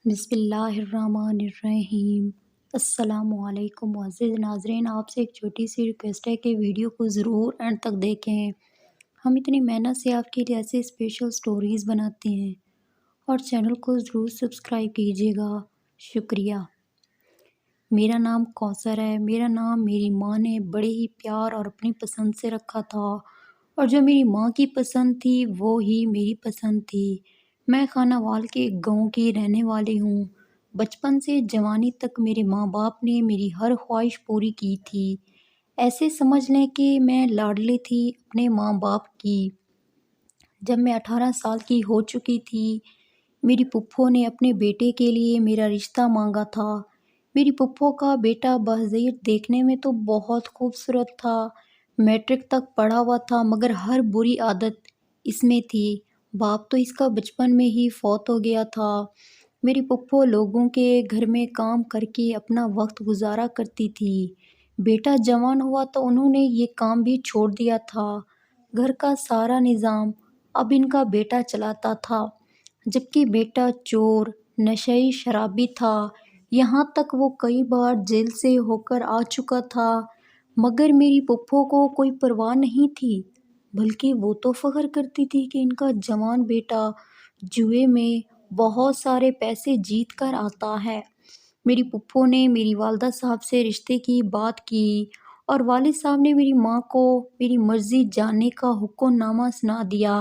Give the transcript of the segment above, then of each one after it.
بسم اللہ الرحمن الرحیم۔ السلام علیکم معزز ناظرین، آپ سے ایک چھوٹی سی ریکویسٹ ہے کہ ویڈیو کو ضرور اینڈ تک دیکھیں۔ ہم اتنی محنت سے آپ کے لیے ایسے اسپیشل سٹوریز بناتے ہیں اور چینل کو ضرور سبسکرائب کیجیے گا، شکریہ۔ میرا نام کوثر ہے۔ میرا نام میری ماں نے بڑے ہی پیار اور اپنی پسند سے رکھا تھا، اور جو میری ماں کی پسند تھی وہ ہی میری پسند تھی۔ میں خانہ وال کے ایک گاؤں کی رہنے والی ہوں۔ بچپن سے جوانی تک میرے ماں باپ نے میری ہر خواہش پوری کی تھی۔ ایسے سمجھ لیں کہ میں لاڈلی تھی اپنے ماں باپ کی۔ جب میں 18 سال کی ہو چکی تھی، میری پھپھو نے اپنے بیٹے کے لیے میرا رشتہ مانگا تھا۔ میری پھپھو کا بیٹا بظاہر دیکھنے میں تو بہت خوبصورت تھا، میٹرک تک پڑھا ہوا تھا، مگر ہر بری عادت اس میں تھی۔ باپ تو اس کا بچپن میں ہی فوت ہو گیا تھا۔ میری پھپھو لوگوں کے گھر میں کام کر کے اپنا وقت گزارا کرتی تھی۔ بیٹا جوان ہوا تو انہوں نے یہ کام بھی چھوڑ دیا تھا۔ گھر کا سارا نظام اب ان کا بیٹا چلاتا تھا، جبکہ بیٹا چور، نشئی شرابی تھا۔ یہاں تک وہ کئی بار جیل سے ہو کر آ چکا تھا، مگر میری پھپھو کو کوئی پرواہ نہیں تھی، بلکہ وہ تو فخر کرتی تھی کہ ان کا جوان بیٹا جوئے میں بہت سارے پیسے جیت کر آتا ہے۔ میری پھپھو نے میری والدہ صاحب سے رشتے کی بات کی، اور والد صاحب نے میری ماں کو میری مرضی جاننے کا حکم نامہ سنا دیا۔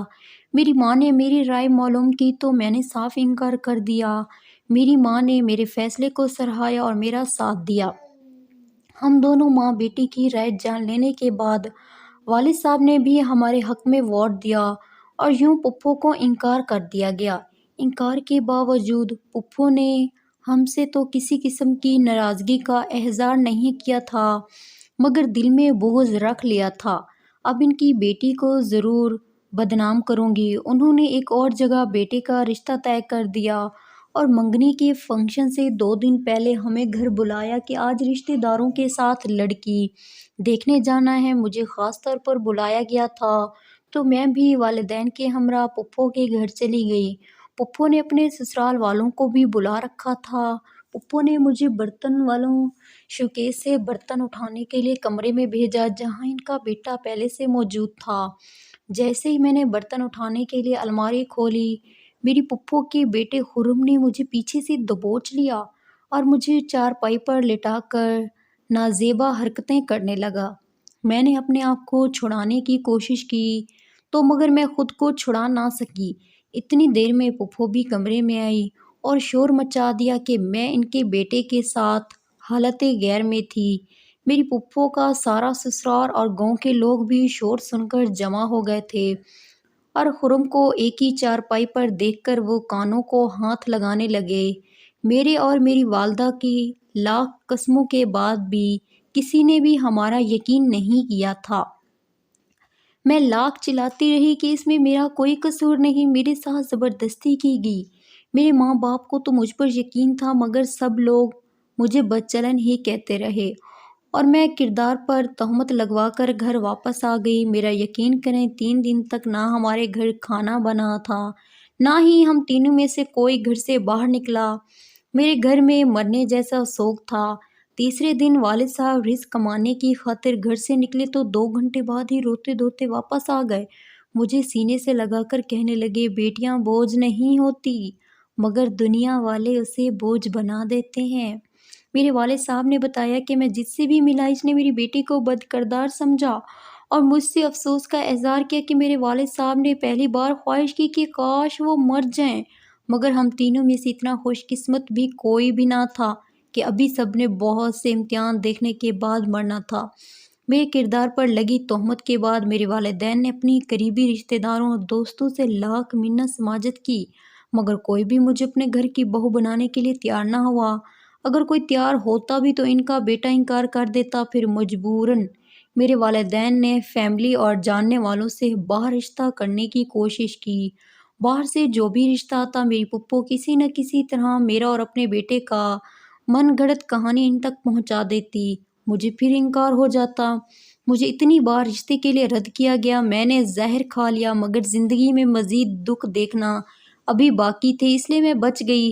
میری ماں نے میری رائے معلوم کی تو میں نے صاف انکار کر دیا۔ میری ماں نے میرے فیصلے کو سراہا اور میرا ساتھ دیا۔ ہم دونوں ماں بیٹی کی رائے جان لینے کے بعد والد صاحب نے بھی ہمارے حق میں ووٹ دیا، اور یوں پھپھو کو انکار کر دیا گیا۔ انکار کے باوجود پھپھو نے ہم سے تو کسی قسم کی ناراضگی کا اظہار نہیں کیا تھا، مگر دل میں بغض رکھ لیا تھا۔ اب ان کی بیٹی کو ضرور بدنام کروں گی۔ انہوں نے ایک اور جگہ بیٹے کا رشتہ طے کر دیا، اور منگنی کے فنکشن سے 2 دن پہلے ہمیں گھر بلایا کہ آج رشتہ داروں کے ساتھ لڑکی دیکھنے جانا ہے۔ مجھے خاص طور پر بلایا گیا تھا، تو میں بھی والدین کے ہمراہ پھپھو کے گھر چلی گئی۔ پھپھو نے اپنے سسرال والوں کو بھی بلا رکھا تھا۔ پھپھو نے مجھے برتن والوں شوکیس سے برتن اٹھانے کے لیے کمرے میں بھیجا، جہاں ان کا بیٹا پہلے سے موجود تھا۔ جیسے ہی میں نے برتن اٹھانے کے لیے الماری کھولی، میری پھپھو کے بیٹے خرم نے مجھے پیچھے سے دبوچ لیا اور مجھے چارپائی پر لٹا کر نازیبا حرکتیں کرنے لگا۔ میں نے اپنے آپ کو چھڑانے کی کوشش کی تو مگر میں خود کو چھڑا نہ سکی۔ اتنی دیر میں پھپھو بھی کمرے میں آئی اور شور مچا دیا کہ میں ان کے بیٹے کے ساتھ حالت غیر میں تھی۔ میری پھپھو کا سارا سسرال اور گاؤں کے لوگ بھی شور سن کر جمع ہو گئے تھے، اور خرم کو ایک ہی چارپائی پر دیکھ کر وہ کانوں کو ہاتھ لگانے لگے۔ میرے اور میری والدہ کی لاکھ قسموں کے بعد بھی کسی نے بھی ہمارا یقین نہیں کیا تھا۔ میں لاکھ چلاتی رہی کہ اس میں میرا کوئی قصور نہیں، میرے ساتھ زبردستی کی گئی۔ میرے ماں باپ کو تو مجھ پر یقین تھا، مگر سب لوگ مجھے بدچلن ہی کہتے رہے، اور میں کردار پر تہمت لگوا کر گھر واپس آ گئی۔ میرا یقین کریں، 3 دن تک نہ ہمارے گھر کھانا بنا تھا، نہ ہی ہم تینوں میں سے کوئی گھر سے باہر نکلا۔ میرے گھر میں مرنے جیسا سوگ تھا۔ تیسرے دن والد صاحب رزق کمانے کی خاطر گھر سے نکلے تو 2 گھنٹے بعد ہی روتے دھوتے واپس آ گئے۔ مجھے سینے سے لگا کر کہنے لگے، بیٹیاں بوجھ نہیں ہوتی، مگر دنیا والے اسے بوجھ بنا دیتے ہیں۔ میرے والد صاحب نے بتایا کہ میں جس سے بھی ملا اس نے میری بیٹی کو بد کردار سمجھا، اور مجھ سے افسوس کا اظہار کیا کہ میرے والد صاحب نے پہلی بار خواہش کی کہ کاش وہ مر جائیں، مگر ہم تینوں میں سے اتنا خوش قسمت بھی کوئی بھی نہ تھا کہ ابھی سب نے بہت سے امتحان دیکھنے کے بعد مرنا تھا۔ میرے کردار پر لگی تہمت کے بعد میرے والدین نے اپنی قریبی رشتہ داروں اور دوستوں سے لاکھ منت سماجت کی، مگر کوئی بھی مجھے اپنے گھر کی بہو بنانے کے لیے تیار نہ ہوا۔ اگر کوئی تیار ہوتا بھی تو ان کا بیٹا انکار کر دیتا۔ پھر مجبوراً میرے والدین نے فیملی اور جاننے والوں سے باہر رشتہ کرنے کی کوشش کی۔ باہر سے جو بھی رشتہ آتا، میری پھپھو کسی نہ کسی طرح میرا اور اپنے بیٹے کا من گھڑت کہانی ان تک پہنچا دیتی۔ مجھے پھر انکار ہو جاتا۔ مجھے اتنی بار رشتے کے لیے رد کیا گیا، میں نے زہر کھا لیا، مگر زندگی میں مزید دکھ دیکھنا ابھی باقی تھے، اس لیے میں بچ گئی